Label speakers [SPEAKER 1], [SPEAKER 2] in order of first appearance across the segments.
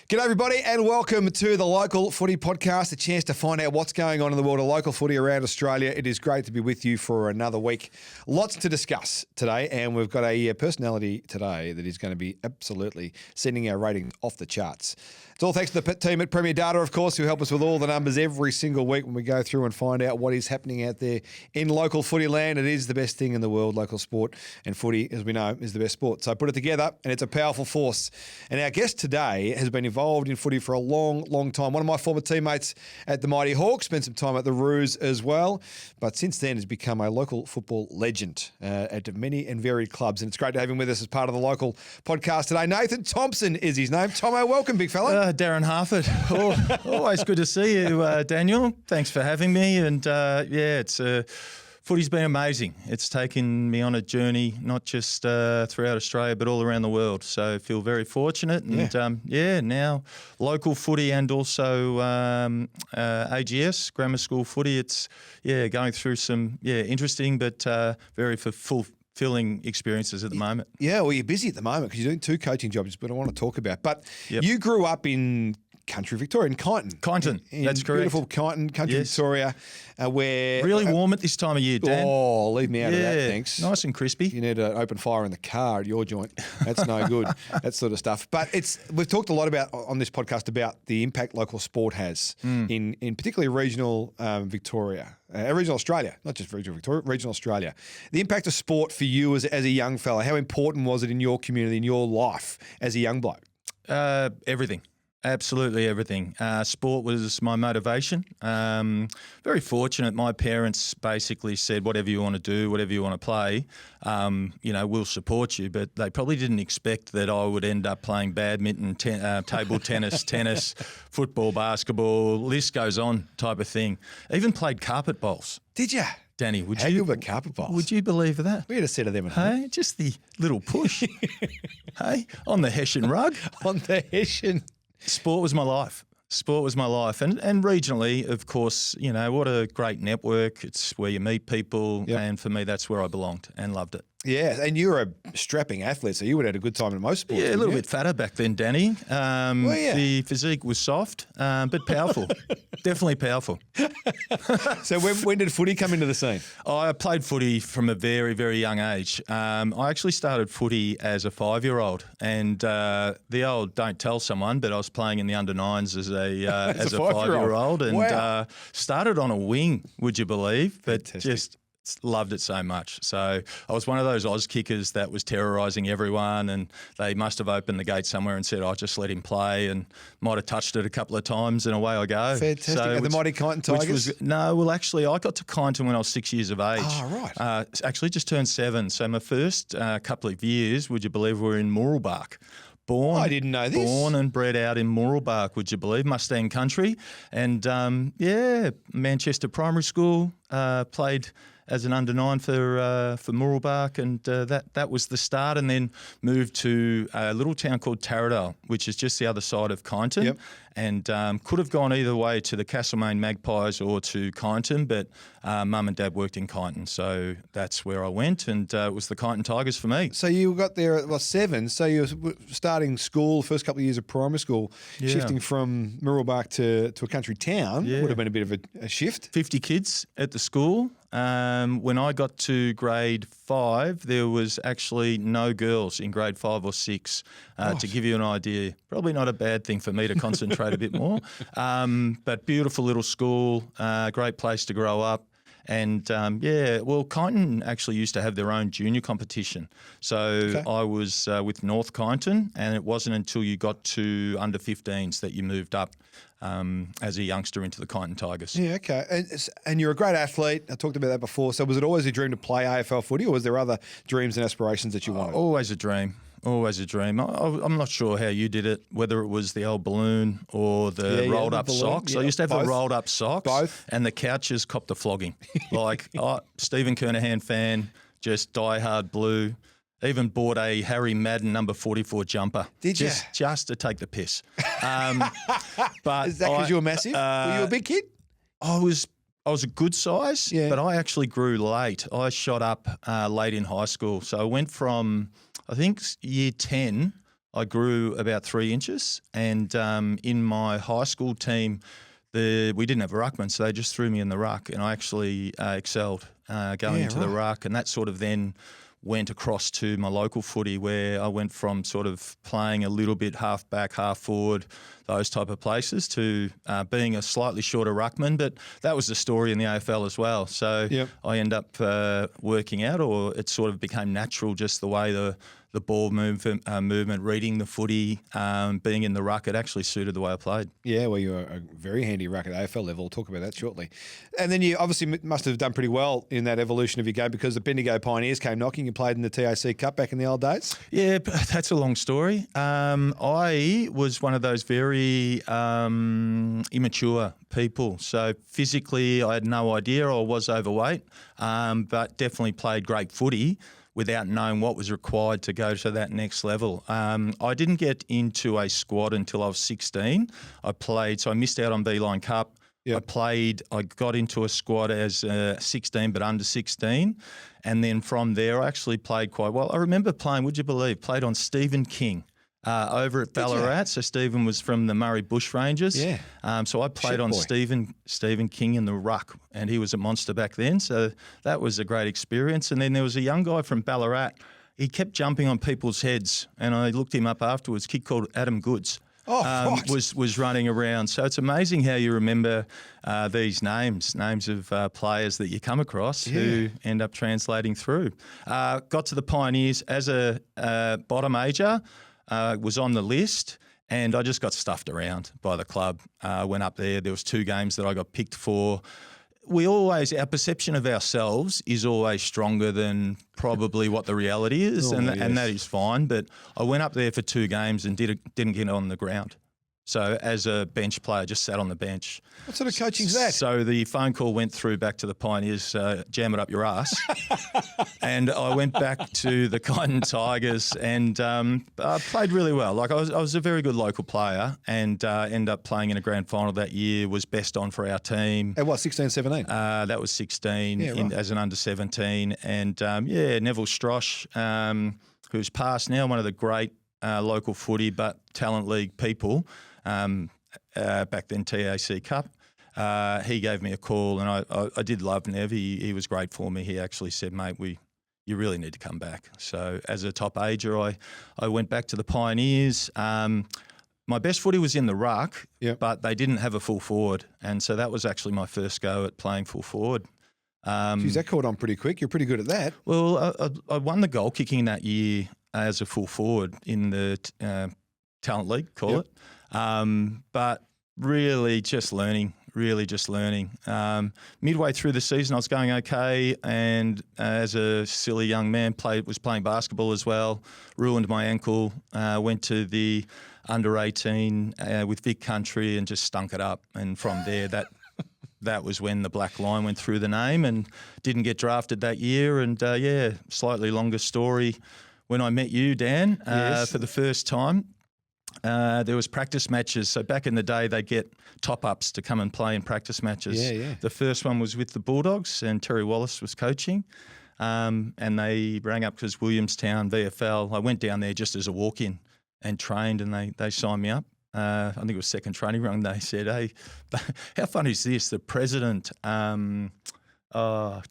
[SPEAKER 1] G'day everybody and welcome to the Local Footy Podcast, a chance to find out what's going on in the world of local footy around Australia. It is great to be with you for another week. Lots to discuss today, and we've got a personality today that is going to be absolutely sending our ratings off the charts. It's all thanks to the team at Premier Data, of course, who help us with all the numbers every single week when we go through and find out what is happening out there in local footy land. It is the best thing in the world, local sport, and footy, as we know, is the best sport. So put it together, and it's a powerful force. And our guest today has been involved in footy for a long, long time. One of my former teammates at the Mighty Hawks, spent some time at the Roos as well, but since then has become a local football legend at many and varied clubs. And it's great to have him with us as part of the Local Podcast today. Nathan Thompson is his name. Thommo, welcome, big fella.
[SPEAKER 2] Darren Harford. Always good to see you, Daniel. Thanks for having me. And footy's been amazing. It's taken me on a journey, not just throughout Australia, but all around the world. So I feel very fortunate. And now local footy and also AGS, grammar school footy. It's going through some interesting but very fulfilling experiences at the moment.
[SPEAKER 1] Yeah, well, you're busy at the moment because you're doing two coaching jobs, but I want to talk about. But you grew up in country Victoria, in Kyneton.
[SPEAKER 2] Kyneton, that's correct.
[SPEAKER 1] Beautiful Kyneton, country Victoria, where...
[SPEAKER 2] Really warm at this time of year, Dan.
[SPEAKER 1] Oh, leave me out of that, thanks.
[SPEAKER 2] Nice and crispy.
[SPEAKER 1] You need an open fire in the car at your joint. That's no good, that sort of stuff. But we've talked a lot about on this podcast about the impact local sport has in particularly regional Victoria, regional Australia, not just regional Victoria, regional Australia. The impact of sport for you as a young fella, how important was it in your community, in your life as a young bloke?
[SPEAKER 2] Everything. Absolutely everything. Sport was my motivation. Very fortunate. My parents basically said, whatever you want to do, whatever you want to play, we'll support you. But they probably didn't expect that I would end up playing badminton, table tennis, football, basketball, list goes on type of thing. Even played carpet bowls.
[SPEAKER 1] Did you?
[SPEAKER 2] Danny,
[SPEAKER 1] How good were carpet bowls?
[SPEAKER 2] Would you believe that?
[SPEAKER 1] We had a set of them at home.
[SPEAKER 2] Hey, just the little push. Hey, on the Hessian rug.
[SPEAKER 1] On the Hessian.
[SPEAKER 2] Sport was my life. Sport was my life. And regionally, of course, what a great network. It's where you meet people. Yep. And for me, that's where I belonged and loved it.
[SPEAKER 1] Yeah, and you were a strapping athlete, so you would have had a good time in most sports.
[SPEAKER 2] Yeah, a little bit fatter back then, Danny. The physique was soft, but powerful. Definitely powerful.
[SPEAKER 1] So when did footy come into the scene?
[SPEAKER 2] I played footy from a very, very young age. I actually started footy as a 5-year-old, and the old don't tell someone, but I was playing in the under-9s as a 5-year-old, and started on a wing, would you believe? But
[SPEAKER 1] Fantastic.
[SPEAKER 2] Just loved it so much. So I was one of those Oz kickers that was terrorising everyone, and they must have opened the gate somewhere and said, "I just let him play," and might have touched it a couple of times, and away I go.
[SPEAKER 1] Fantastic.
[SPEAKER 2] So,
[SPEAKER 1] the Mighty Kyneton Tigers?
[SPEAKER 2] Actually, I got to Kyneton when I was 6 years of age.
[SPEAKER 1] Oh, right.
[SPEAKER 2] Actually, just turned 7. So my first couple of years, would you believe, were in Mooralbark. I didn't know this. Born and bred out in Mooralbark, would you believe, Mustang Country. And, Manchester Primary School, played as an under-9 for Mooralbark, and that was the start, and then moved to a little town called Taradale, which is just the other side of Kyneton.
[SPEAKER 1] Yep.
[SPEAKER 2] And could have gone either way to the Castlemaine Magpies or to Kyneton, but Mum and Dad worked in Kyneton, so that's where I went, and it was the Kyneton Tigers for me.
[SPEAKER 1] So you got there at 7, so you were starting school, first couple of years of primary school, shifting from Mooralbark to a country town would have been a bit of a shift.
[SPEAKER 2] 50 kids at the school. When I got to grade 5, there was actually no girls in grade 5 or 6, to give you an idea. Probably not a bad thing for me to concentrate a bit more. But beautiful little school, great place to grow up. And, Kyneton actually used to have their own junior competition. So I was with North Kyneton, and it wasn't until you got to under 15s that you moved up as a youngster into the Kyneton Tigers.
[SPEAKER 1] Yeah, okay. And you're a great athlete. I talked about that before. So was it always a dream to play AFL footy, or was there other dreams and aspirations that you wanted?
[SPEAKER 2] Always a dream. Always a dream. I'm not sure how you did it, whether it was the old balloon or the rolled-up socks.
[SPEAKER 1] Yeah,
[SPEAKER 2] I used to have
[SPEAKER 1] both.
[SPEAKER 2] the rolled-up socks.
[SPEAKER 1] Both.
[SPEAKER 2] And the couches copped a flogging. Stephen Kernahan fan, just die-hard blue. Even bought a Harry Madden number 44 jumper.
[SPEAKER 1] Did you?
[SPEAKER 2] Just to take the piss. But
[SPEAKER 1] is that because you were massive? Were you a big kid?
[SPEAKER 2] I was a good size, but I actually grew late. I shot up late in high school. So I went from, I think, year 10, I grew about 3 inches, and in my high school team, we didn't have a ruckman, so they just threw me in the ruck, and I actually excelled going into the ruck, and that sort of then went across to my local footy, where I went from sort of playing a little bit half back, half forward, those type of places, to being a slightly shorter ruckman. But that was the story in the AFL as well. So I end up working out, or it sort of became natural, just the way the ball movement, reading the footy, being in the ruck, it actually suited the way I played.
[SPEAKER 1] Yeah, well, you're a very handy ruck at AFL level. We'll talk about that shortly. And then you obviously must have done pretty well in that evolution of your game, because the Bendigo Pioneers came knocking. You played in the TAC Cup back in the old days. Yeah,
[SPEAKER 2] that's a long story. I was one of those very immature people. So physically, I had no idea. I was overweight, but definitely played great footy without knowing what was required to go to that next level. I didn't get into a squad until I was 16. So I missed out on Beeline Cup. Yep. I got into a squad as 16, but under 16. And then from there, I actually played quite well. I remember playing, would you believe, played on Stephen King. Over at Ballarat. So Stephen was from the Murray Bushrangers. Yeah. So I played on Stephen King in the ruck, and he was a monster back then. So that was a great experience. And then there was a young guy from Ballarat. He kept jumping on people's heads, and I looked him up afterwards. A kid called Adam Goods. Was running around. So it's amazing how you remember these names of players that you come across who end up translating through. Got to the Pioneers as a bottom major. Was on the list, and I just got stuffed around by the club. Went up there. There was 2 games that I got picked for. Our perception of ourselves is always stronger than probably what the reality is, and that is fine. But I went up there for 2 games and didn't get on the ground. So as a bench player, just sat on the bench.
[SPEAKER 1] What sort of coaching's that?
[SPEAKER 2] So the phone call went through back to the Pioneers, jam it up your ass. And I went back to the Kyneton Tigers and played really well. Like I was a very good local player, and ended up playing in a grand final that year, was best on for our team.
[SPEAKER 1] At what, 16, 17?
[SPEAKER 2] That was 16 as an under 17. And Neville Strosh, who's passed now, one of the great local footy but talent league people, back then TAC Cup. He gave me a call, and I did love Nev. He was great for me. He actually said, mate, you really need to come back. So as a top ager, I went back to the Pioneers. My best footy was in the ruck, but they didn't have a full forward. And so that was actually my first go at playing full forward.
[SPEAKER 1] Geez, that caught on pretty quick. You're pretty good at that.
[SPEAKER 2] Well, I won the goal kicking that year as a full forward in the talent league, call it. But really just learning. Midway through the season, I was going okay, and as a silly young man, was playing basketball as well. Ruined my ankle. Went to the under 18 with Vic Country and just stunk it up. And from there, that was when the black line went through the name, and didn't get drafted that year. And slightly longer story. When I met you, Dan, for the first time, there was practice matches. So back in the day, they'd get top-ups to come and play in practice matches. The first one was with the Bulldogs, and Terry Wallace was coaching. And they rang up because Williamstown, VFL. I went down there just as a walk-in and trained, and they signed me up. I think it was second training run. They said, hey, how funny is this? The president... I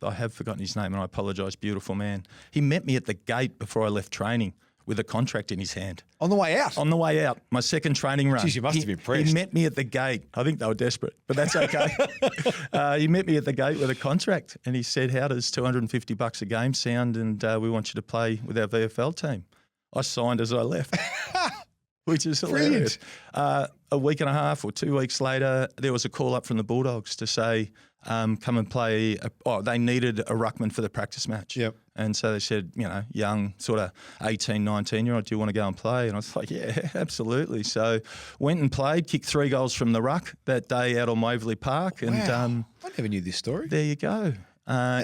[SPEAKER 2] have forgotten his name, and I apologise, beautiful man. He met me at the gate before I left training with a contract in his hand.
[SPEAKER 1] On the way out?
[SPEAKER 2] On the way out, my second training run.
[SPEAKER 1] Jeez, you must have been impressed.
[SPEAKER 2] He met me at the gate. I think they were desperate, but that's okay. He met me at the gate with a contract, and he said, how does $250 a game sound, and we want you to play with our VFL team. I signed as I left. Which is hilarious. A week and a half or 2 weeks later, there was a call up from the Bulldogs to say, come and play. They needed a ruckman for the practice match. Yep. And so they said, young, sort of 18, 19-year-old, do you want to go and play? And I was like, yeah, absolutely. So went and played, kicked 3 goals from the ruck that day out on Waverley Park. And
[SPEAKER 1] I never knew this story.
[SPEAKER 2] There you go.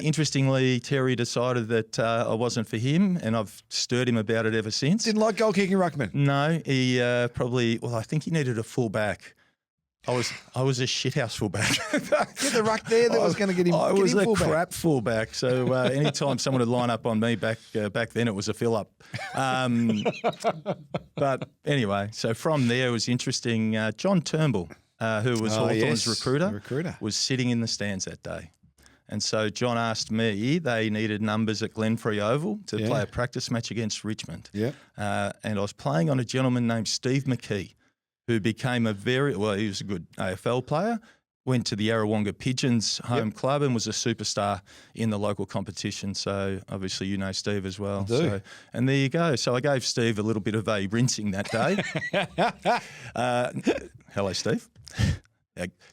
[SPEAKER 2] Interestingly, Terry decided that I wasn't for him, and I've stirred him about it ever since.
[SPEAKER 1] Didn't like goal kicking ruckman?
[SPEAKER 2] No, he I think he needed a full back. I was a shithouse fullback.
[SPEAKER 1] Get the ruck there that was going to get him.
[SPEAKER 2] I
[SPEAKER 1] get
[SPEAKER 2] was
[SPEAKER 1] him
[SPEAKER 2] a
[SPEAKER 1] fullback.
[SPEAKER 2] crap fullback. So anytime someone would line up on me back then, it was a fill up. But anyway, so from there it was interesting. John Turnbull, who was Hawthorn's recruiter, was sitting in the stands that day. And so John asked me, they needed numbers at Glenferrie Oval to play a practice match against Richmond.
[SPEAKER 1] Yeah.
[SPEAKER 2] And I was playing on a gentleman named Steve McKee, who became he was a good AFL player, went to the Yarrawonga Pigeons home club and was a superstar in the local competition. So obviously you know Steve as well.
[SPEAKER 1] I do.
[SPEAKER 2] So, and there you go. So I gave Steve a little bit of a rinsing that day. Hello, Steve.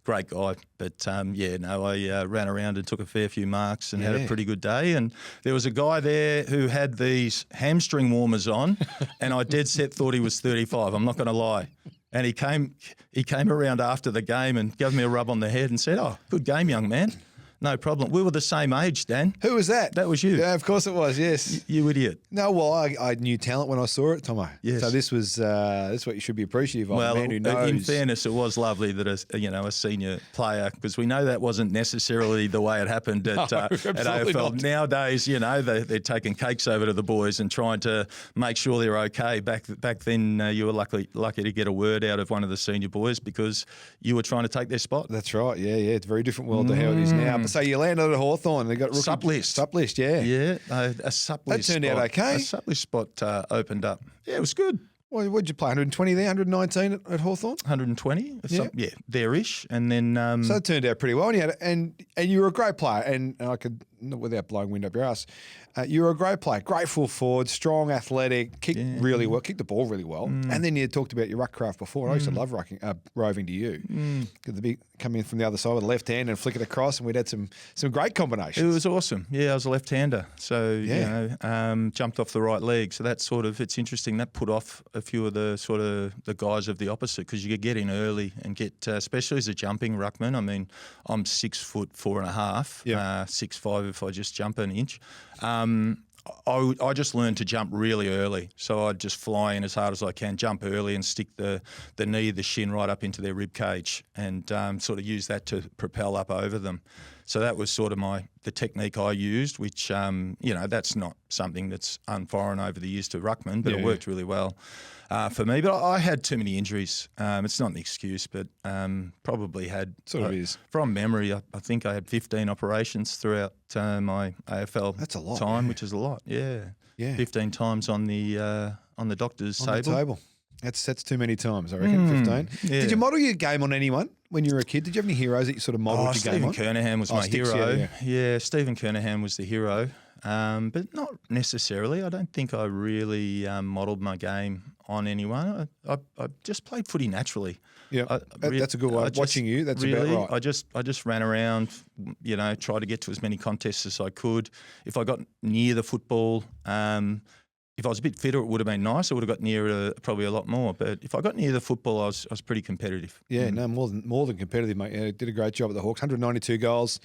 [SPEAKER 2] Great guy, but I ran around and took a fair few marks and had a pretty good day. And there was a guy there who had these hamstring warmers on, and I dead set thought he was 35. I'm not going to lie. And he came around after the game and gave me a rub on the head and said, "Oh, good game, young man. No problem." We were the same age, Dan.
[SPEAKER 1] Who was that?
[SPEAKER 2] That was you.
[SPEAKER 1] Yeah, of course it was. Yes.
[SPEAKER 2] You idiot.
[SPEAKER 1] No, well, I knew talent when I saw it, Thommo.
[SPEAKER 2] Yes.
[SPEAKER 1] So this was that's what you should be appreciative of.
[SPEAKER 2] Well,
[SPEAKER 1] a man who knows.
[SPEAKER 2] in fairness, it was lovely that a senior player, because we know that wasn't necessarily the way it happened at AFL.
[SPEAKER 1] not.
[SPEAKER 2] Nowadays, they're taking cakes over to the boys and trying to make sure they're okay. Back then, you were lucky to get a word out of one of the senior boys because you were trying to take their spot.
[SPEAKER 1] That's right. Yeah. It's a very different world to how it is now. But so you landed at Hawthorn. They got rookie
[SPEAKER 2] Sup list.
[SPEAKER 1] Sup list, yeah.
[SPEAKER 2] Yeah, a sup list.
[SPEAKER 1] That turned
[SPEAKER 2] spot,
[SPEAKER 1] out okay.
[SPEAKER 2] A sup list spot opened up. Yeah, it was good.
[SPEAKER 1] What did you play? 120 there, 119 at Hawthorn.
[SPEAKER 2] 120, there-ish, and then
[SPEAKER 1] So it turned out pretty well. And you were a great player, and I could, without blowing wind up your ass, you were a great player, great full forward, strong, athletic, kicked really well, kicked the ball really well. And then you talked about your ruck craft before. I used to love roving to you. The big come in from the other side with the left hand and flick it across, and we'd had some great combinations.
[SPEAKER 2] It was awesome. Yeah, I was a left-hander, so jumped off the right leg. So that it's interesting. That put off a few of the guys of the opposite because you could get in early and get, especially as a jumping ruckman. I mean, I'm 6'4.5", 6'5" if I just jump an inch. I just learned to jump really early. So I'd just fly in as hard as I can, jump early and stick the knee, the shin right up into their rib cage and sort of use that to propel up over them. So that was sort of the technique I used, which, that's not something that's unforeign over the years to ruckman, but it worked really well for me. But I had too many injuries. It's not an excuse, but probably had...
[SPEAKER 1] Sort of is.
[SPEAKER 2] From memory, I think I had 15 operations throughout my AFL
[SPEAKER 1] That's a lot,
[SPEAKER 2] time, which is a lot, yeah. 15 times on the doctor's table.
[SPEAKER 1] That's too many times, I reckon, 15.
[SPEAKER 2] Yeah.
[SPEAKER 1] Did you model your game on anyone when you were a kid? Did you have any heroes that you sort of modelled your game on?
[SPEAKER 2] Stephen Kernahan was my
[SPEAKER 1] Sticks,
[SPEAKER 2] hero. Yeah, Stephen Kernahan was the hero, but not necessarily. I don't think I really modelled my game on anyone. I just played footy naturally.
[SPEAKER 1] Yeah, that's a good way. Watching you, that's
[SPEAKER 2] really,
[SPEAKER 1] about right.
[SPEAKER 2] I just ran around, tried to get to as many contests as I could. If I got near the football, if I was a bit fitter, it would have been nice. I would have got near probably a lot more. But if I got near the football, I was pretty competitive.
[SPEAKER 1] Yeah, no, more than competitive, mate. Yeah, did a great job at the Hawks. 192 goals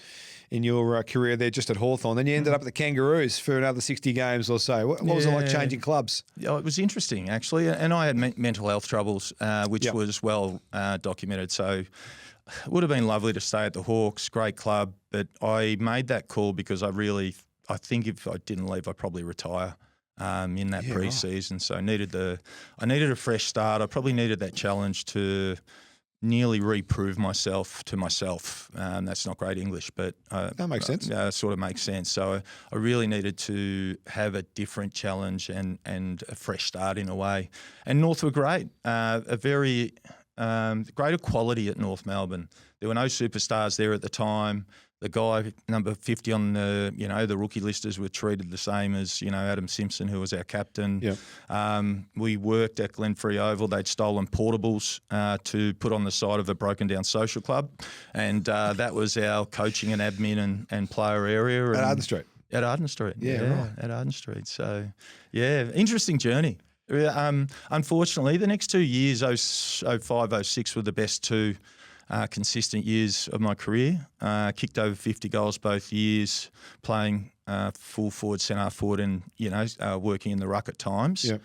[SPEAKER 1] in your career there just at Hawthorn. Then you ended up at the Kangaroos for another 60 games or so. What was it like changing clubs?
[SPEAKER 2] Yeah, it was interesting, actually. And I had mental health troubles, which was well documented. So it would have been lovely to stay at the Hawks, great club. But I made that call because I think if I didn't leave, I'd probably retire. In that pre-season, right. So I needed a fresh start. I probably needed that challenge to nearly reprove myself to myself. That's not great English, but
[SPEAKER 1] that makes sense.
[SPEAKER 2] Sort of makes sense. So I really needed to have a different challenge and a fresh start in a way. And North were great, a very greater quality at North Melbourne. There were no superstars there at the time. The guy, number 50 on the rookie listers were treated the same as, Adam Simpson, who was our captain. Yep. We worked at Glenferrie Oval. They'd stolen portables to put on the side of a broken down social club. And that was our coaching and admin and player area.
[SPEAKER 1] At Arden Street?
[SPEAKER 2] At Arden Street.
[SPEAKER 1] Yeah, right.
[SPEAKER 2] At Arden Street. So, interesting journey. Unfortunately, the next 2 years, 05, 06, were the best two consistent years of my career. Kicked over 50 goals both years, playing full forward, centre forward, and working in the ruck at times.
[SPEAKER 1] Yep.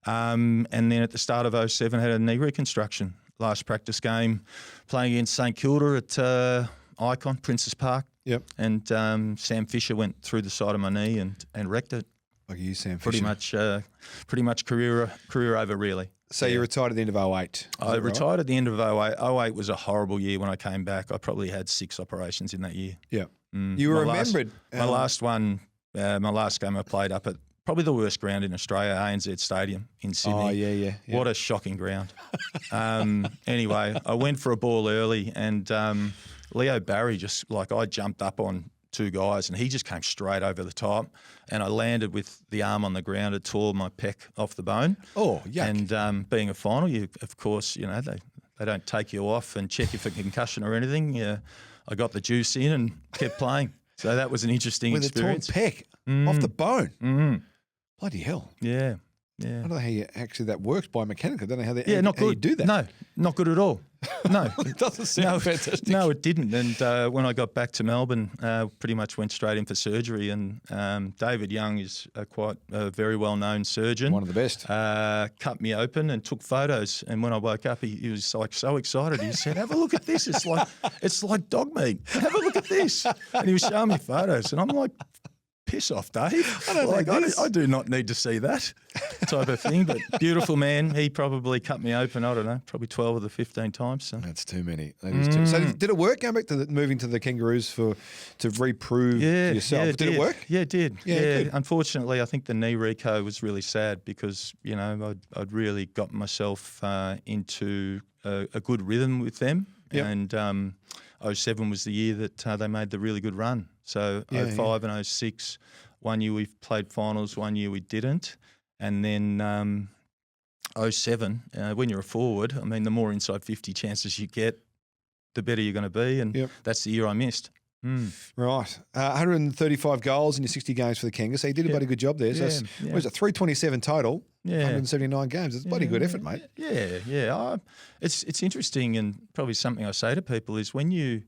[SPEAKER 2] And then at the start of 07, had a knee reconstruction. last practice game, playing against St Kilda at Icon, Princess Park.
[SPEAKER 1] Yep.
[SPEAKER 2] And Sam Fisher went through the side of my knee and wrecked it.
[SPEAKER 1] Like you, Sam Fisher.
[SPEAKER 2] Pretty much career over, really.
[SPEAKER 1] So you retired at the end of 08?
[SPEAKER 2] I retired at the end of 08. 08 was a horrible year when I came back. I probably had 6 operations in that year.
[SPEAKER 1] Yeah. You were remembered.
[SPEAKER 2] My last game I played up at probably the worst ground in Australia, ANZ Stadium in Sydney.
[SPEAKER 1] Oh, yeah.
[SPEAKER 2] What a shocking ground. Anyway, I went for a ball early and Leo Barry I jumped up on 2 guys and he just came straight over the top and I landed with the arm on the ground. It tore my pec off the bone.
[SPEAKER 1] Oh, yuck.
[SPEAKER 2] And being a final, they don't take you off and check you for concussion or anything. Yeah, I got the juice in and kept playing. So that was an interesting experience.
[SPEAKER 1] With a torn pec off the bone.
[SPEAKER 2] Mm.
[SPEAKER 1] Bloody hell.
[SPEAKER 2] Yeah.
[SPEAKER 1] I don't know how that works biomechanical. I don't know how
[SPEAKER 2] you
[SPEAKER 1] do that.
[SPEAKER 2] No, not good at all. No.
[SPEAKER 1] It doesn't sound fantastic.
[SPEAKER 2] No, it didn't. And when I got back to Melbourne, pretty much went straight in for surgery. And David Young is quite a very well-known surgeon.
[SPEAKER 1] One of the best.
[SPEAKER 2] Cut me open and took photos. And when I woke up, he was like so excited. He said, "Have a look at this. It's like dog meat. Have a look at this." And he was showing me photos. And I'm like, piss off, Dave. I do not need to see that type of thing. But beautiful man. He probably cut me open, I don't know, probably 12 of the 15 times. So.
[SPEAKER 1] That's too many. That is too. So did it work going back to moving to the Kangaroos to reprove yourself?
[SPEAKER 2] Yeah,
[SPEAKER 1] did it work?
[SPEAKER 2] Yeah, it did.
[SPEAKER 1] Yeah.
[SPEAKER 2] Unfortunately, I think the knee reco was really sad because, I'd really got myself into a good rhythm with them. Yep. And 07 was the year that they made the really good run. So 05 and 06, one year we played finals, one year we didn't. And then 07, when you're a forward, I mean, the more inside 50 chances you get, the better you're going to be. And that's the year I missed.
[SPEAKER 1] Right. 135 goals in your 60 games for the Kangas. So you did a bloody good job there. So what was it, 327 total? 179 games. It's a bloody good effort, mate.
[SPEAKER 2] Yeah. It's interesting and probably something I say to people is when you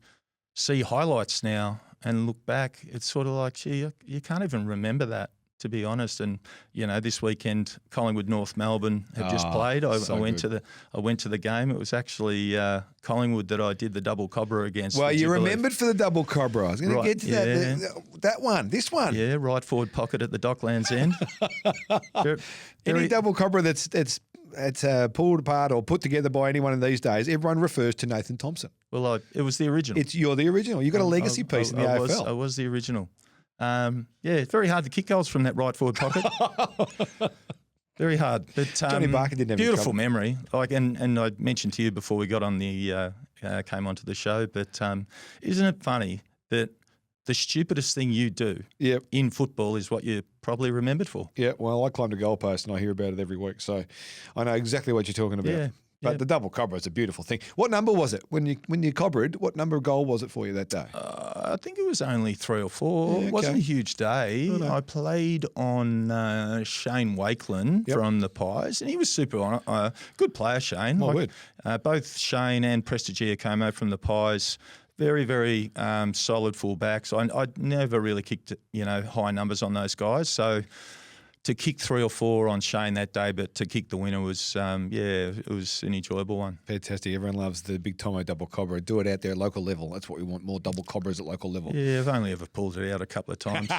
[SPEAKER 2] see highlights now and look back, it's sort of like, gee, you can't even remember that, to be honest. And this weekend, Collingwood North Melbourne had just played. I went to the game. It was actually Collingwood that I did the double cobra against.
[SPEAKER 1] Well, you remembered for the double cobra. I was going to get to that one. This one.
[SPEAKER 2] Yeah, right forward pocket at the Docklands end.
[SPEAKER 1] Any double cobra that's pulled apart or put together by anyone in these days, everyone refers to Nathan Thompson.
[SPEAKER 2] Well, it was the original.
[SPEAKER 1] You're the original. You got a legacy piece in the AFL.
[SPEAKER 2] I was the original. It's very hard to kick goals from that right forward pocket. Very hard. But
[SPEAKER 1] Johnny Barker didn't have
[SPEAKER 2] beautiful memory. And I mentioned to you before we got on came onto the show. But isn't it funny that the stupidest thing you do in football is what you're probably remembered for?
[SPEAKER 1] Yeah. Well, I climbed a goalpost and I hear about it every week, so I know exactly what you're talking about.
[SPEAKER 2] Yeah.
[SPEAKER 1] But the double cobra is a beautiful thing. What number was it when you cobbered? What number of goal was it for you that day?
[SPEAKER 2] I think it was only 3 or 4. It wasn't a huge day. Oh, no. I played on Shane Wakelin from the Pies, and he was super good player, Shane. Both Shane and Prestigia Como from the Pies. Very, very solid fullbacks. I never really kicked high numbers on those guys, so. To kick 3 or 4 on Shane that day, but to kick the winner was, it was an enjoyable one.
[SPEAKER 1] Fantastic. Everyone loves the big Thommo double cobra. Do it out there at local level. That's what we want, more double cobras at local level.
[SPEAKER 2] Yeah, I've only ever pulled it out a couple of times.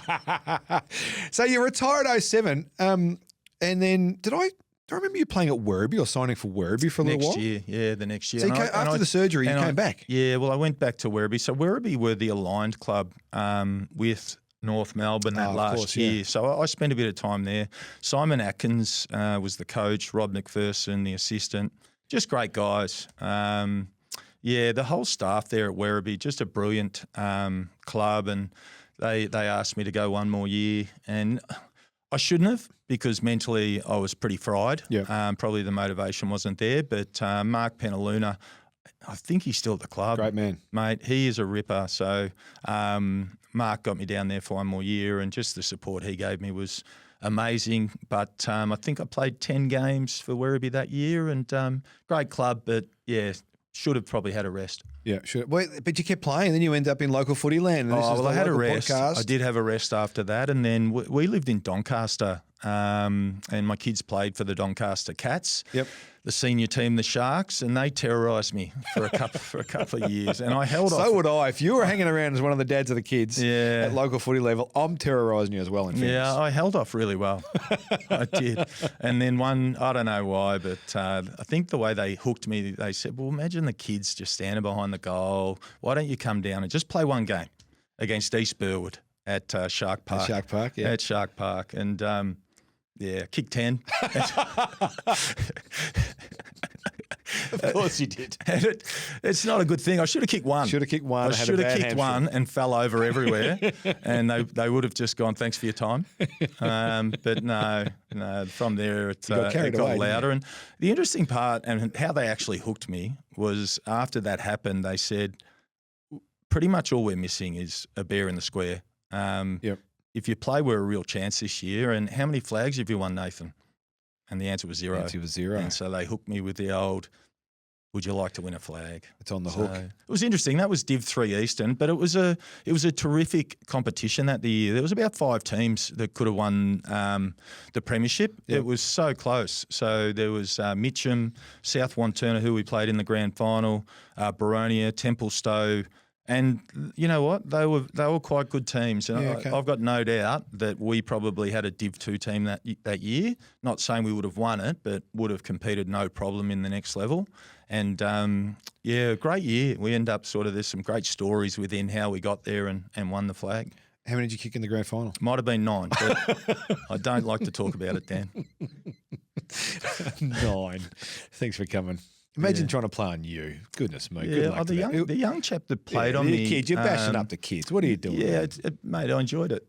[SPEAKER 1] So you retired 07, and then did I remember you playing at Werribee or signing for Werribee for a little while?
[SPEAKER 2] The next year.
[SPEAKER 1] So after the surgery, you came back?
[SPEAKER 2] Yeah, well, I went back to Werribee. So Werribee were the aligned club with North Melbourne that last year. Yeah. So I spent a bit of time there. Simon Atkins was the coach, Rob McPherson, the assistant. Just great guys. The whole staff there at Werribee, just a brilliant club. And they asked me to go one more year. And I shouldn't have because mentally I was pretty fried. Yeah. Probably the motivation wasn't there. But Mark Penaluna, I think he's still at the club.
[SPEAKER 1] Great man.
[SPEAKER 2] Mate, he is a ripper. So Mark got me down there for one more year and just the support he gave me was amazing. But I think I played 10 games for Werribee that year and great club, but should have probably had a rest.
[SPEAKER 1] Yeah, sure. Well, but you kept playing, then you end up in local footy land. And
[SPEAKER 2] I had a rest. Podcast. I did have a rest after that. And then we lived in Doncaster and my kids played for the Doncaster Cats.
[SPEAKER 1] Yep.
[SPEAKER 2] The senior team, the Sharks, and they terrorised me for a couple of years. And I held off.
[SPEAKER 1] So would I. If you were hanging around as one of the dads of the kids
[SPEAKER 2] Yeah.
[SPEAKER 1] at local footy level, I'm terrorising you as well, in fairness.
[SPEAKER 2] Yeah, I held off really well. I did. And then one, I don't know why, but I think the way they hooked me, they said, well, imagine the kids just standing behind the goal. Why don't you come down and just play one game against East Burwood at Shark Park?
[SPEAKER 1] At Shark Park, yeah.
[SPEAKER 2] At Shark Park. And, kick 10.
[SPEAKER 1] Of course you did.
[SPEAKER 2] And it's not a good thing. I should have kicked one.
[SPEAKER 1] Should have kicked one.
[SPEAKER 2] I should have kicked one and fell over everywhere, and they would have just gone, thanks for your time. But no, from there it got louder. And the interesting part and how they actually hooked me was after that happened, they said, pretty much all we're missing is a bear in the square.
[SPEAKER 1] Yep.
[SPEAKER 2] If you play, we're a real chance this year. And how many flags have you won, Nathan? And the answer was 0.
[SPEAKER 1] The answer was 0.
[SPEAKER 2] And so they hooked me with the old, would you like to win a flag?
[SPEAKER 1] It's on the hook.
[SPEAKER 2] It was interesting. That was Div 3 Eastern, but it was a terrific competition that the year. There was about 5 teams that could have won the premiership.
[SPEAKER 1] Yep.
[SPEAKER 2] It was so close. So there was Mitcham, South Wantirna, who we played in the grand final, Baronia, Templestowe. And you know what? They were quite good teams. And I've got no doubt that we probably had a Div 2 team that year. Not saying we would have won it, but would have competed no problem in the next level. And, great year. We end up there's some great stories within how we got there and won the flag.
[SPEAKER 1] How many did you kick in the grand final?
[SPEAKER 2] Might have been 9, but I don't like to talk about it, Dan.
[SPEAKER 1] 9. Thanks for coming. Imagine trying to play on you. Goodness me. Good luck
[SPEAKER 2] the young chap that played on me.
[SPEAKER 1] Kids, you're bashing up the kids. What are you doing?
[SPEAKER 2] Yeah, mate, I enjoyed it.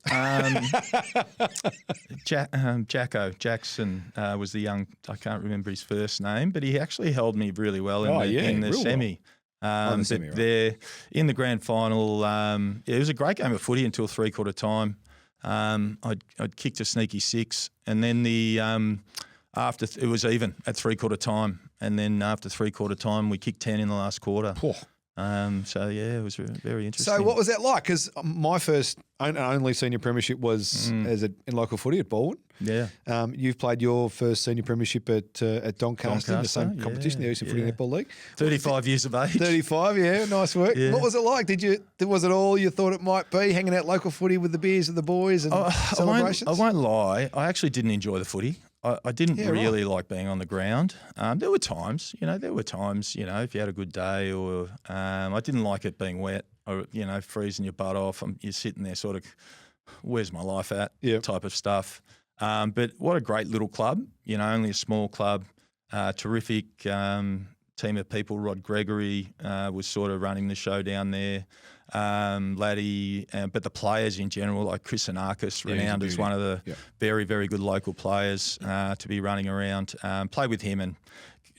[SPEAKER 2] Jacko Jackson was the young, I can't remember his first name, but he actually held me really well in the semi.
[SPEAKER 1] Right.
[SPEAKER 2] There in the grand final, it was a great game of footy until three-quarter time. I'd kicked a sneaky 6, and then after it was even at three-quarter time, and then after three-quarter time, we kicked 10 in the last quarter.
[SPEAKER 1] Oh.
[SPEAKER 2] It was very interesting.
[SPEAKER 1] So what was that like? Because my first and only senior premiership was in local footy at Baldwin.
[SPEAKER 2] Yeah.
[SPEAKER 1] You've played your first senior premiership at Doncaster, the same competition, the Eastern Footy Netball League.
[SPEAKER 2] 35 years of age.
[SPEAKER 1] 35, yeah, nice work.
[SPEAKER 2] Yeah.
[SPEAKER 1] What was it like? Was it all you thought it might be, hanging out local footy with the beers and the boys and celebrations?
[SPEAKER 2] I won't lie. I actually didn't enjoy the footy. I didn't really like being on the ground. There were times, if you had a good day or I didn't like it being wet or, freezing your butt off. You're sitting there sort of, where's my life at type of stuff. But what a great little club, only a small club, terrific team of people. Rod Gregory was sort of running the show down there. Laddie, but the players in general, like Chris Anarkis, renowned as one of the very, very good local players to be running around. Play with him and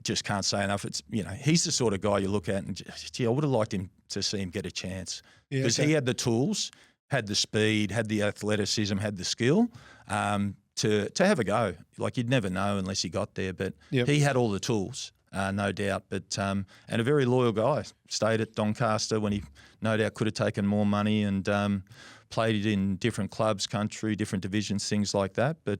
[SPEAKER 2] just can't say enough. It's he's the sort of guy you look at and I would have liked him to see him get a chance because he had the tools, had the speed, had the athleticism, had the skill to have a go. Like you'd never know unless he got there, but he had all the tools. No doubt, but and a very loyal guy. Stayed at Doncaster when he no doubt could have taken more money and played in different clubs, country, different divisions, things like that. But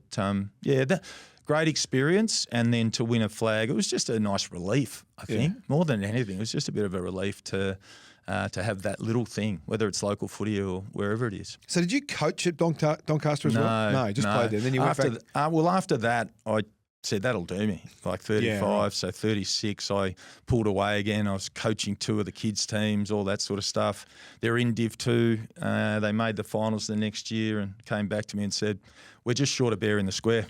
[SPEAKER 2] great experience, and then to win a flag, it was just a nice relief. I think more than anything, it was just a bit of a relief to have that little thing, whether it's local footy or wherever it is.
[SPEAKER 1] So did you coach at Doncaster as well? No, just played there. Then you went back.
[SPEAKER 2] After that, I said, that'll do me. Like 35, so 36, I pulled away again. I was coaching 2 of the kids' teams, all that sort of stuff. They're in Div 2. They made the finals the next year and came back to me and said, we're just short of bear in the square.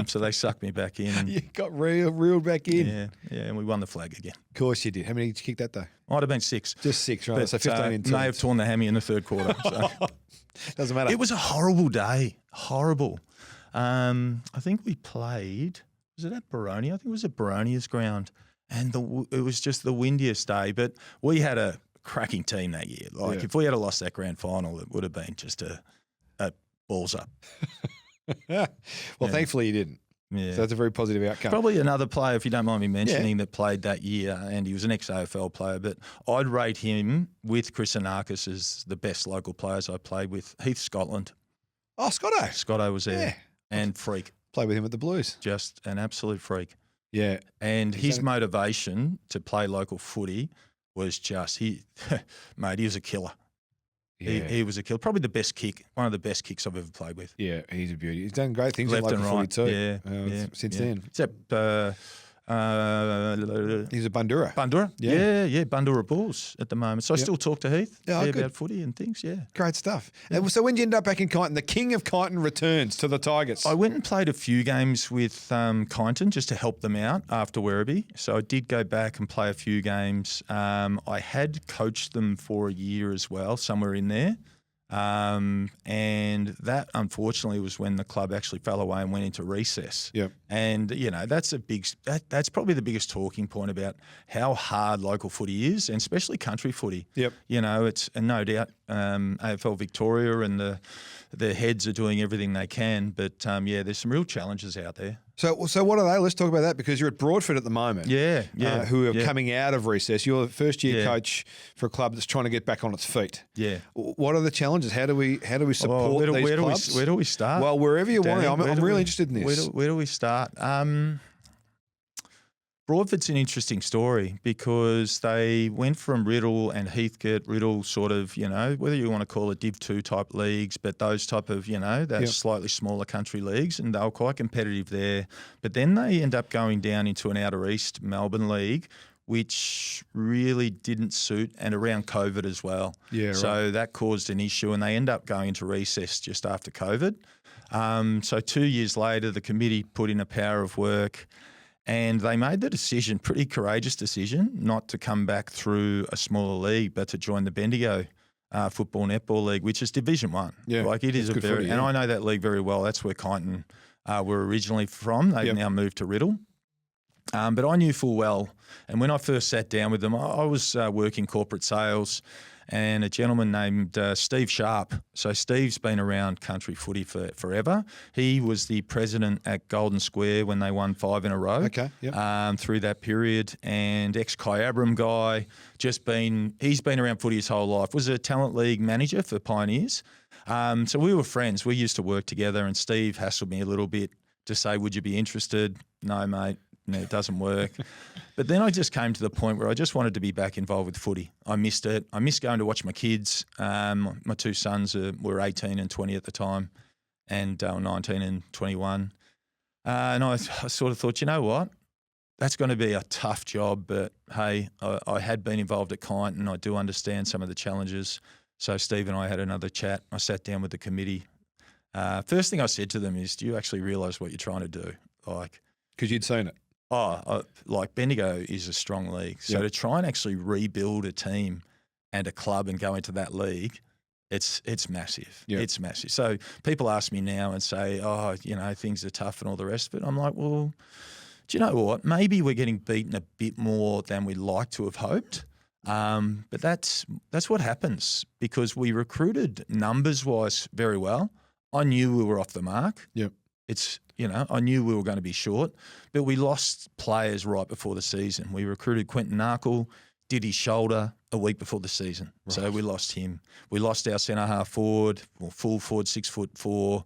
[SPEAKER 2] So they sucked me back in. And,
[SPEAKER 1] you got reeled back in.
[SPEAKER 2] Yeah, and we won the flag again.
[SPEAKER 1] Of course you did. How many did you kick that day?
[SPEAKER 2] Might have been 6.
[SPEAKER 1] Just 6, right?
[SPEAKER 2] But,
[SPEAKER 1] so 15 in 2.
[SPEAKER 2] May have torn the hammy in the third quarter. So.
[SPEAKER 1] Doesn't matter.
[SPEAKER 2] It was a horrible day. Horrible. I think we played, was it at Baronia? I think it was at Baronia's ground. And it was just the windiest day. But we had a cracking team that year. Like if we had lost that grand final, it would have been just a balls up.
[SPEAKER 1] Thankfully you didn't.
[SPEAKER 2] Yeah.
[SPEAKER 1] So that's a very positive outcome.
[SPEAKER 2] Probably another player, if you don't mind me mentioning, that played that year, and he was an ex-AFL player, but I'd rate him with Chris Anarkis as the best local players I played with. Heath Scotland.
[SPEAKER 1] Oh, Scotto.
[SPEAKER 2] Scotto was there,
[SPEAKER 1] Yeah.
[SPEAKER 2] and freak,
[SPEAKER 1] Played with him at the Blues.
[SPEAKER 2] just an absolute freak.
[SPEAKER 1] Yeah.
[SPEAKER 2] And his
[SPEAKER 1] Exactly.
[SPEAKER 2] motivation to play local footy was just mate, he was a killer.
[SPEAKER 1] Yeah.
[SPEAKER 2] He was a killer. Probably the best kick, one of the best kicks I've ever played with.
[SPEAKER 1] Yeah, he's a beauty. He's done great things
[SPEAKER 2] Left
[SPEAKER 1] in
[SPEAKER 2] and
[SPEAKER 1] local
[SPEAKER 2] right.
[SPEAKER 1] footy too.
[SPEAKER 2] Yeah,
[SPEAKER 1] Since
[SPEAKER 2] yeah.
[SPEAKER 1] then.
[SPEAKER 2] Except
[SPEAKER 1] He's a Bundura.
[SPEAKER 2] Bundura. Yeah, Bundura Bulls at the moment. So I
[SPEAKER 1] Yep.
[SPEAKER 2] still talk to Heath
[SPEAKER 1] Oh, good.
[SPEAKER 2] about footy and things, yeah.
[SPEAKER 1] Great stuff. And so when did you end up back in Kyneton? The king of Kyneton returns to the Tigers.
[SPEAKER 2] I went and played a few games with Kyneton just to help them out after Werribee. So I did go back and play a few games. I had coached them for a year as well, somewhere in there. And that, unfortunately, was when the club actually fell away and went into recess.
[SPEAKER 1] Yep.
[SPEAKER 2] And, that's that's probably the biggest talking point about how hard local footy is, and especially country footy.
[SPEAKER 1] Yep.
[SPEAKER 2] It's, and no doubt, AFL Victoria and the heads are doing everything they can. But, there's some real challenges out there.
[SPEAKER 1] So what are they? Let's talk about that, because you're at Broadford at the moment.
[SPEAKER 2] Yeah.
[SPEAKER 1] Who are
[SPEAKER 2] yeah.
[SPEAKER 1] coming out of recess. You're the first year
[SPEAKER 2] Yeah.
[SPEAKER 1] coach for a club that's trying to get back on its feet.
[SPEAKER 2] Yeah.
[SPEAKER 1] What are the challenges? How do we support these clubs?
[SPEAKER 2] Where do we start?
[SPEAKER 1] Well, wherever you want to.
[SPEAKER 2] Daniel,
[SPEAKER 1] I'm really interested in this.
[SPEAKER 2] Where do we start? Broadford's an interesting story because they went from Riddle and Heathcote, Riddle sort of, whether you want to call it Div 2 type leagues, but those type of, that's slightly smaller country leagues, and they were quite competitive there. But then they end up going down into an Outer East Melbourne league, which really didn't suit, and around COVID as well.
[SPEAKER 1] Yeah, right.
[SPEAKER 2] So that caused an issue, and they end up going into recess just after COVID. So 2 years later, the committee put in a power of work, and they made the decision, pretty courageous decision, not to come back through a smaller league, but to join the Bendigo Football Netball League, which is Division 1.
[SPEAKER 1] Yeah,
[SPEAKER 2] like it is a
[SPEAKER 1] good
[SPEAKER 2] very,
[SPEAKER 1] footy,
[SPEAKER 2] and
[SPEAKER 1] yeah.
[SPEAKER 2] I know that league very well. That's where Kyneton were originally from. They've now moved to Riddle. But I knew full well, and when I first sat down with them, I was working corporate sales, and a gentleman named Steve Sharp. So Steve's been around country footy for forever. He was the president at Golden Square when they won 5 in a row.
[SPEAKER 1] Okay, yep.
[SPEAKER 2] Through that period, and ex-Kyabram guy, he's been around footy his whole life. Was a talent league manager for Pioneers. So we were friends. We used to work together, and Steve hassled me a little bit to say, "Would you be interested?" No, mate. No, it doesn't work. But then I just came to the point where I just wanted to be back involved with footy. I missed it. I missed going to watch my kids. My two sons were 18 and 20 at the time, and 19 and 21. And I sort of thought, you know what? That's going to be a tough job, but hey, I had been involved at Kyneton. I do understand some of the challenges. So Steve and I had another chat. I sat down with the committee. First thing I said to them is, do you actually realise what you're trying to do?
[SPEAKER 1] Because you'd seen it.
[SPEAKER 2] Bendigo is a strong league. So to try and actually rebuild a team and a club and go into that league, it's massive.
[SPEAKER 1] Yep.
[SPEAKER 2] It's massive. So people ask me now and say, things are tough and all the rest of it. I'm like, well, do you know what? Maybe we're getting beaten a bit more than we'd like to have hoped. But that's what happens because we recruited numbers-wise very well. I knew we were off the mark.
[SPEAKER 1] Yep.
[SPEAKER 2] I knew we were going to be short, but we lost players right before the season. We recruited Quentin Narkle, did his shoulder a week before the season. Right. So we lost him. We lost our centre half forward, full forward, 6'4",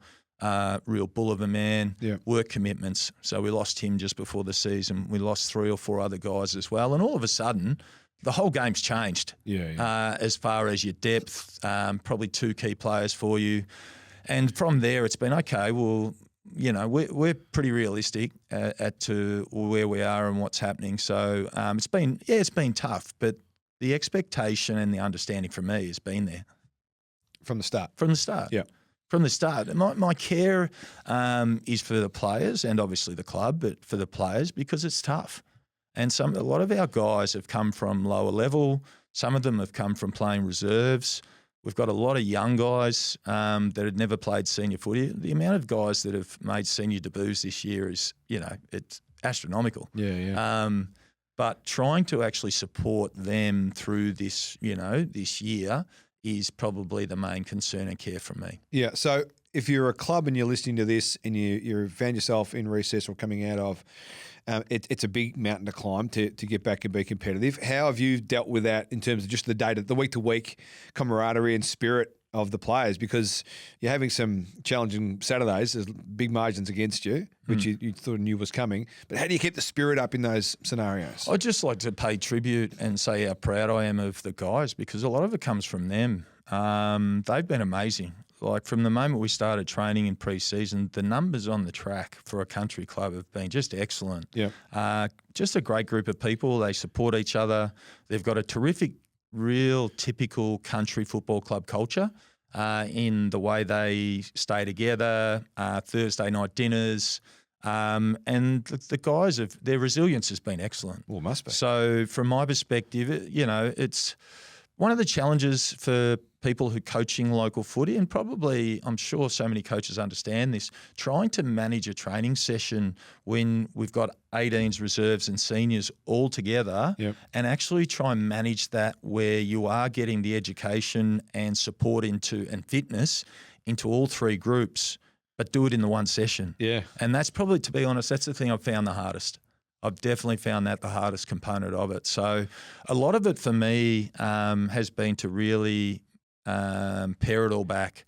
[SPEAKER 2] real bull of a man, work commitments. So we lost him just before the season. We lost 3 or 4 other guys as well. And all of a sudden, the whole game's changed as far as your depth, probably 2 key players for you. And from there, it's been, okay, well, we're pretty realistic to where we are and what's happening. So it's been tough, but the expectation and the understanding from me has been there.
[SPEAKER 1] From the start?
[SPEAKER 2] From the start.
[SPEAKER 1] Yeah.
[SPEAKER 2] From the start. My care is for the players and obviously the club, but for the players because it's tough. And a lot of our guys have come from lower level. Some of them have come from playing reserves. We've got a lot of young guys that had never played senior footy. The amount of guys that have made senior debuts this year is, it's astronomical.
[SPEAKER 1] Yeah.
[SPEAKER 2] But trying to actually support them through this, this year is probably the main concern and care from me.
[SPEAKER 1] Yeah. So if you're a club and you're listening to this and you found yourself in recess or coming out of, it's a big mountain to climb to get back and be competitive. How have you dealt with that in terms of just the week-to-week camaraderie and spirit of the players because you're having some challenging Saturdays. There's big margins against you, which you thought knew was coming. But how do you keep the spirit up in those scenarios?
[SPEAKER 2] I'd just like to pay tribute and say how proud I am of the guys because a lot of it comes from them. They've been amazing. Like from the moment we started training in pre-season, the numbers on the track for a country club have been just excellent.
[SPEAKER 1] Yeah.
[SPEAKER 2] Just a great group of people. They support each other. They've got a terrific, real typical country football club culture in the way they stay together, Thursday night dinners. And the guys, their resilience has been excellent.
[SPEAKER 1] Well, must be.
[SPEAKER 2] So from my perspective, it's one of the challenges for people who coaching local footy, and probably I'm sure so many coaches understand this, trying to manage a training session when we've got 18s, reserves and seniors all together and actually try and manage that where you are getting the education and support and fitness into all three groups, but do it in the one session.
[SPEAKER 1] Yeah.
[SPEAKER 2] And that's probably, to be honest, that's the thing I've found the hardest. I've definitely found that the hardest component of it. So a lot of it for me has been to really pare it all back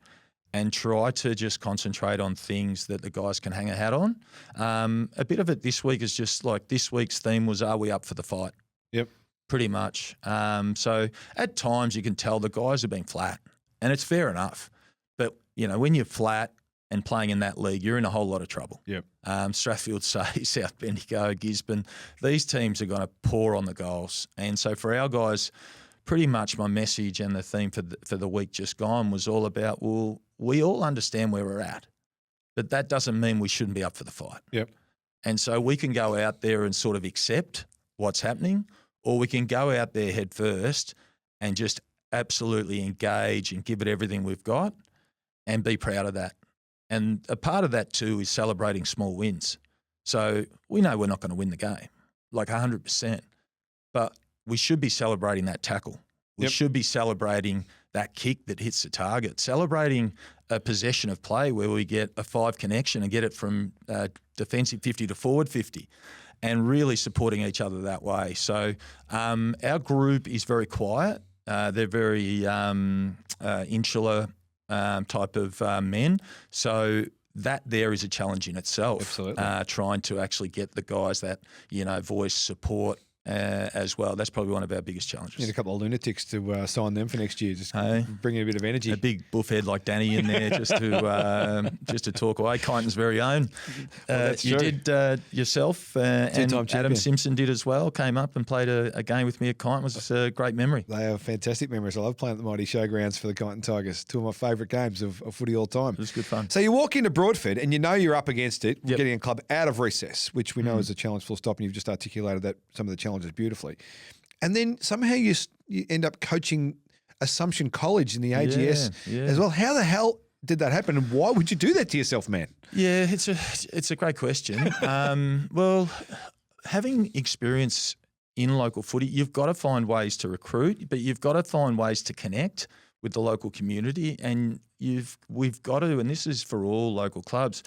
[SPEAKER 2] and try to just concentrate on things that the guys can hang a hat on. A bit of it this week is just like this week's theme was, are we up for the fight?
[SPEAKER 1] Yep.
[SPEAKER 2] Pretty much. So at times you can tell the guys have been flat and it's fair enough. But, when you're flat and playing in that league, you're in a whole lot of trouble.
[SPEAKER 1] Yep.
[SPEAKER 2] Strathfield Say, South Bendigo, Gisborne, these teams are going to pour on the goals. And so for our guys, pretty much my message and the theme for the week just gone was all about, well, we all understand where we're at, but that doesn't mean we shouldn't be up for the fight.
[SPEAKER 1] Yep.
[SPEAKER 2] And so we can go out there and sort of accept what's happening, or we can go out there head first and just absolutely engage and give it everything we've got and be proud of that. And a part of that too is celebrating small wins. So we know we're not going to win the game, like 100%, but we should be celebrating that tackle. We should be celebrating that kick that hits the target, celebrating a possession of play where we get a 5 connection and get it from defensive 50 to forward 50 and really supporting each other that way. So our group is very quiet. They're very insular type of men. So that there is a challenge in itself.
[SPEAKER 1] Absolutely.
[SPEAKER 2] Trying to actually get the guys that, voice support as well. That's probably one of our biggest challenges.
[SPEAKER 1] Need a couple of lunatics to sign them for next year. Just bring in a bit of energy.
[SPEAKER 2] A big buffhead like Danny in there just to talk away. Kyneton's very own. You did yourself and Adam Simpson did as well. Came up and played a game with me at Kyneton. It was a great memory.
[SPEAKER 1] They are fantastic memories. I love playing at the Mighty Showgrounds for the Kyneton Tigers. Two of my favourite games of footy all time.
[SPEAKER 2] It was good fun.
[SPEAKER 1] So you walk into Broadford and you're up against it, getting a club out of recess, which we know is a challenge full stop, and you've just articulated that some of the challenges beautifully. And then somehow you end up coaching Assumption College in the AGS as well. How the hell did that happen, and why would you do that to yourself, man?
[SPEAKER 2] Yeah, it's a great question. Well, having experience in local footy, you've got to find ways to recruit, but you've got to find ways to connect with the local community, and we've got to, and this is for all local clubs,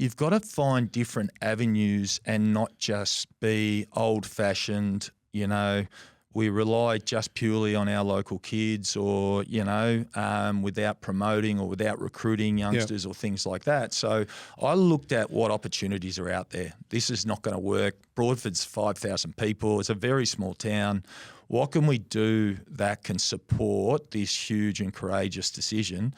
[SPEAKER 2] you've got to find different avenues and not just be old-fashioned, we rely just purely on our local kids or, without promoting or without recruiting youngsters or things like that. So I looked at what opportunities are out there. This is not going to work. Broadford's 5,000 people. It's a very small town. What can we do that can support this huge and courageous decision?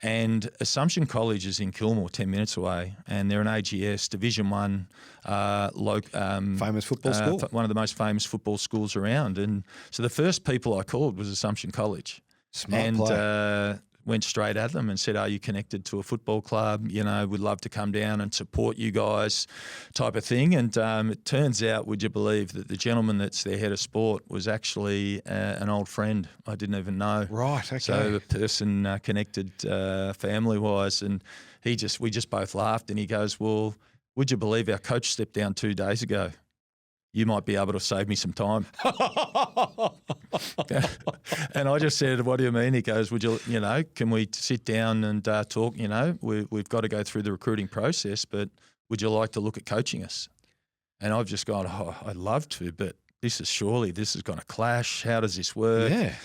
[SPEAKER 2] And Assumption College is in Kilmore, 10 minutes away, and they're an AGS Division 1
[SPEAKER 1] famous football school.
[SPEAKER 2] One of the most famous football schools around. And so the first people I called was Assumption College.
[SPEAKER 1] Smart play.
[SPEAKER 2] Went straight at them and said, are you connected to a football club? We'd love to come down and support you guys, type of thing. And it turns out, would you believe, that the gentleman that's their head of sport was actually an old friend I didn't even know.
[SPEAKER 1] Right, okay.
[SPEAKER 2] So the person connected family-wise, and we just both laughed, and he goes, well, would you believe our coach stepped down 2 days ago? You might be able to save me some time. And I just said, what do you mean? He goes, can we sit down and talk? We've got to go through the recruiting process, but would you like to look at coaching us? And I've just gone, I'd love to, but this is going to clash. How does this work?
[SPEAKER 1] Yeah.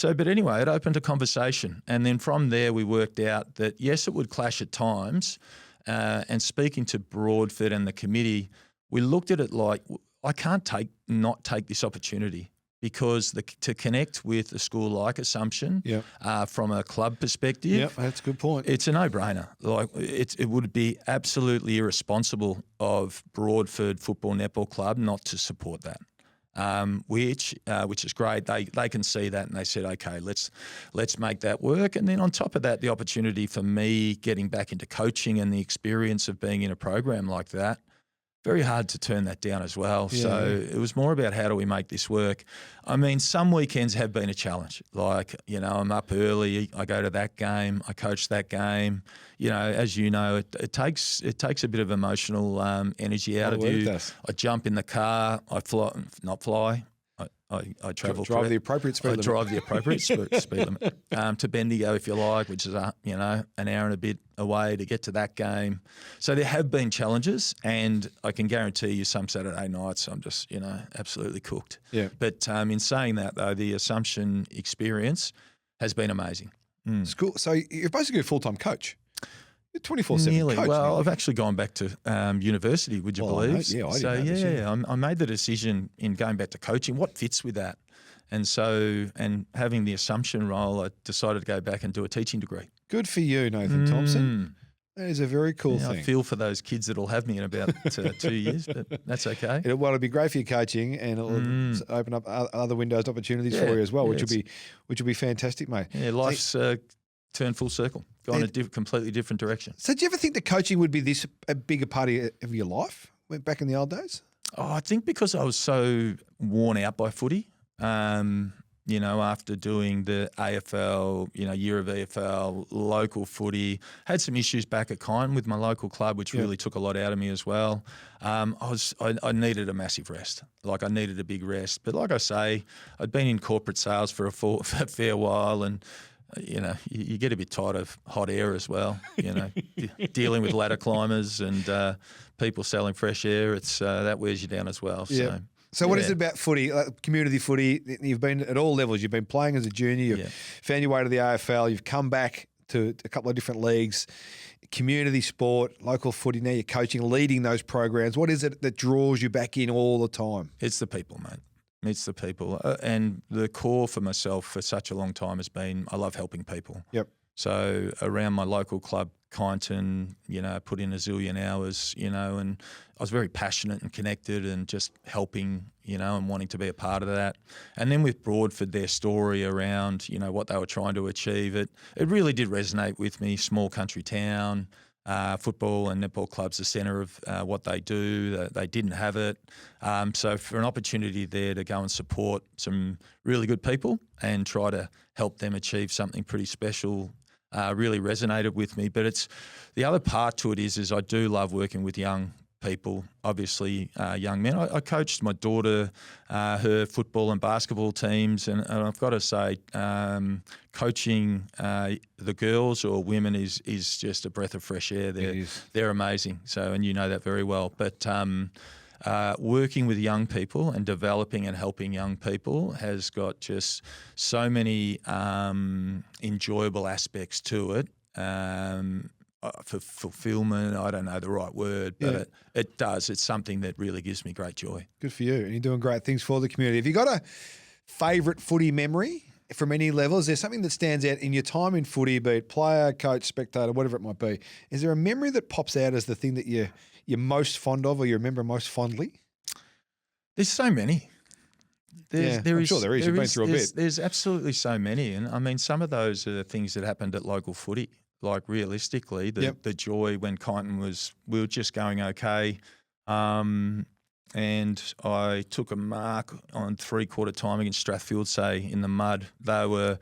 [SPEAKER 2] But anyway, it opened a conversation. And then from there, we worked out that, yes, it would clash at times. And speaking to Broadford and the committee, we looked at it like, I can't not take this opportunity, because to connect with a school like Assumption, from a club perspective,
[SPEAKER 1] that's a good point.
[SPEAKER 2] It's a no-brainer. Like it would be absolutely irresponsible of Broadford Football Netball Club not to support that. Which is great. They can see that, and they said, okay, let's make that work. And then on top of that, the opportunity for me getting back into coaching and the experience of being in a program like that, very hard to turn that down as well.
[SPEAKER 1] Yeah.
[SPEAKER 2] So it was more about how do we make this work. I mean, some weekends have been a challenge. Like, I'm up early, I go to that game, I coach that game. As you know, it takes a bit of emotional energy out of you. I jump in the car, I travel.
[SPEAKER 1] Drive the appropriate speed limit.
[SPEAKER 2] Drive the appropriate speed limit to Bendigo, if you like, which is an hour and a bit away to get to that game. So there have been challenges, and I can guarantee you, some Saturday nights I'm just absolutely cooked.
[SPEAKER 1] Yeah.
[SPEAKER 2] But in saying that, though, the Assumption experience has been amazing.
[SPEAKER 1] It's cool. So you're basically a full-time coach. You're 24/7
[SPEAKER 2] Nearly.
[SPEAKER 1] coach.
[SPEAKER 2] Well, I've actually gone back to university, would you believe?
[SPEAKER 1] I didn't know.
[SPEAKER 2] I made the decision in going back to coaching. What fits with that? And having the Assumption role, I decided to go back and do a teaching degree.
[SPEAKER 1] Good for you, Nathan Thompson. That is a very cool thing.
[SPEAKER 2] I feel for those kids that'll have me in about 2 years, but that's okay.
[SPEAKER 1] It'll be great for your coaching, and it'll open up other windows, opportunities for you as well, which will be fantastic, mate.
[SPEAKER 2] Yeah, life's turned full circle, gone a completely different direction.
[SPEAKER 1] So, do you ever think that coaching would be a bigger part of your life? Went back in the old days.
[SPEAKER 2] Oh, I think because I was so worn out by footy. After doing the AFL, year of EFL, local footy, had some issues back at Kyne with my local club, which really took a lot out of me as well. I needed a massive rest. Like, I needed a big rest. But like I say, I'd been in corporate sales for a fair while, and you get a bit tired of hot air as well. Dealing with ladder climbers and people selling fresh air, it's that wears you down as well.
[SPEAKER 1] Yeah. So what is it about footy, community footy? You've been at all levels. You've been playing as a junior. You've found your way to the AFL. You've come back to a couple of different leagues, community sport, local footy. Now you're coaching, leading those programs. What is it that draws you back in all the time?
[SPEAKER 2] It's the people, mate. It's the people. And the core for myself for such a long time has been I love helping people.
[SPEAKER 1] Yep.
[SPEAKER 2] So around my local club, Kyneton, put in a zillion hours, and I was very passionate and connected and just helping, and wanting to be a part of that. And then with Broadford, their story around, what they were trying to achieve, it really did resonate with me. Small country town, football and netball club's the centre of what they do. They didn't have it. So for an opportunity there to go and support some really good people and try to help them achieve something pretty special really resonated with me. But it's the other part to it is I do love working with young people, obviously young men. I coached my daughter, her football and basketball teams, and I've got to say, coaching the girls or women is just a breath of fresh air. They're amazing. So, and you know that very well. But working with young people and developing and helping young people has got just so many enjoyable aspects to it. For fulfillment, I don't know the right word, but it does. It's something that really gives me great joy.
[SPEAKER 1] Good for you. And you're doing great things for the community. Have you got a favourite footy memory from any level? Is there something that stands out in your time in footy, be it player, coach, spectator, whatever it might be? Is there a memory that pops out as the thing that you're most fond of or you remember most fondly?
[SPEAKER 2] There's so many.
[SPEAKER 1] I'm sure there is. You've been through a bit.
[SPEAKER 2] There's absolutely so many. And I mean, some of those are the things that happened at local footy. Like realistically, the joy when Kyneton we were just going okay. And I took a mark on 3/4 time against Strathfield, say, in the mud. They were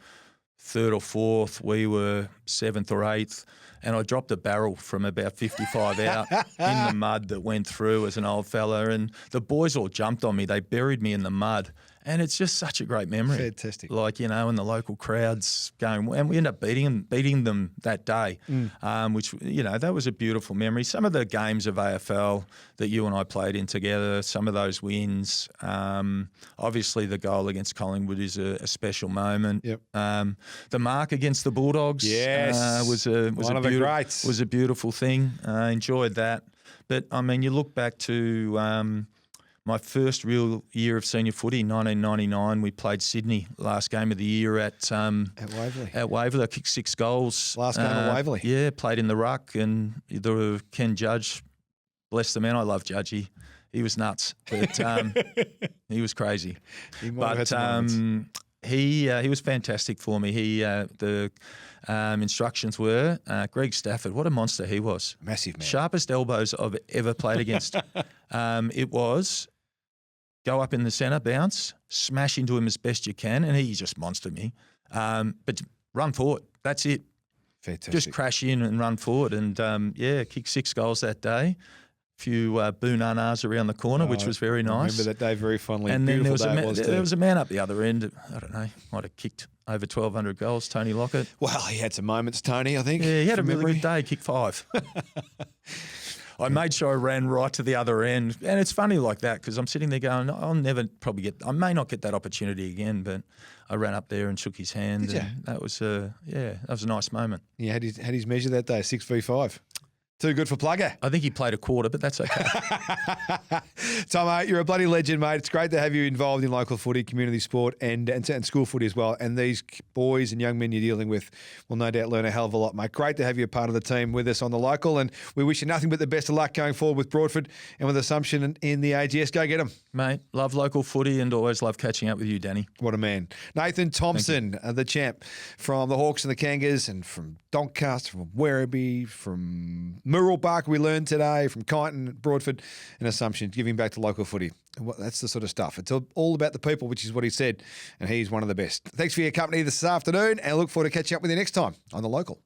[SPEAKER 2] 3rd or 4th. We were 7th or 8th. And I dropped a barrel from about 55 out in the mud that went through as an old fella. And the boys all jumped on me. They buried me in the mud. And it's just such a great memory.
[SPEAKER 1] Fantastic.
[SPEAKER 2] Like, you know, and the local crowds going, and we ended up beating them that day, which, you know, that was a beautiful memory. Some of the games of AFL that you and I played in together, some of those wins, obviously the goal against Collingwood is a special moment.
[SPEAKER 1] Yep.
[SPEAKER 2] The mark against the Bulldogs was
[SPEAKER 1] one of the greats.
[SPEAKER 2] Was a beautiful thing. Enjoyed that. But, I mean, you look back to my first real year of senior footy in 1999, we played Sydney, last game of the year at
[SPEAKER 1] Waverley.
[SPEAKER 2] At Waverley, I kicked 6 goals.
[SPEAKER 1] Last game at Waverley.
[SPEAKER 2] Yeah, played in the ruck, and Ken Judge, bless the man, I love Judgy. He was nuts, but he was crazy.
[SPEAKER 1] He might have had some moments.
[SPEAKER 2] He was fantastic for me. The instructions were Greg Stafford. What a monster he was!
[SPEAKER 1] Massive man.
[SPEAKER 2] Sharpest elbows I've ever played against. It was go up in the centre, bounce, smash into him as best you can, and he just monstered me. But run forward. That's it.
[SPEAKER 1] Fantastic.
[SPEAKER 2] Just crash in and run forward. And kicked 6 goals that day. Few boo-na-nas around the corner, which was very nice.
[SPEAKER 1] I remember that day very fondly.
[SPEAKER 2] And then there
[SPEAKER 1] Beautiful
[SPEAKER 2] was a man up the other end. I don't know, might have kicked over 1,200 goals, Tony Lockett.
[SPEAKER 1] Well, he had some moments, Tony, I think.
[SPEAKER 2] Yeah, he had a
[SPEAKER 1] from
[SPEAKER 2] really
[SPEAKER 1] memory.
[SPEAKER 2] good day, kicked 5. I made sure I ran right to the other end. And it's funny like that because I'm sitting there going, I'll never probably I may not get that opportunity again, but I ran up there and shook his hand.
[SPEAKER 1] Did you?
[SPEAKER 2] And that was a nice moment.
[SPEAKER 1] Yeah, had his measure that day, 6v5. Too good for Plugger.
[SPEAKER 2] I think he played a quarter, but that's okay.
[SPEAKER 1] Thommo, you're a bloody legend, mate. It's great to have you involved in local footy, community sport, and school footy as well. And these boys and young men you're dealing with will no doubt learn a hell of a lot, mate. Great to have you a part of the team with us on the local, and we wish you nothing but the best of luck going forward with Broadford and with Assumption in the AGS. Go get them.
[SPEAKER 2] Mate, love local footy and always love catching up with you, Danny.
[SPEAKER 1] What a man. Nathan Thompson, the champ from the Hawks and the Kangas and from Doncaster, from Werribee, from Murrelbach we learned today, from Kyneton, Broadford and Assumption, giving back to local footy. That's the sort of stuff. It's all about the people, which is what he said, and he's one of the best. Thanks for your company this afternoon, and I look forward to catching up with you next time on The Local.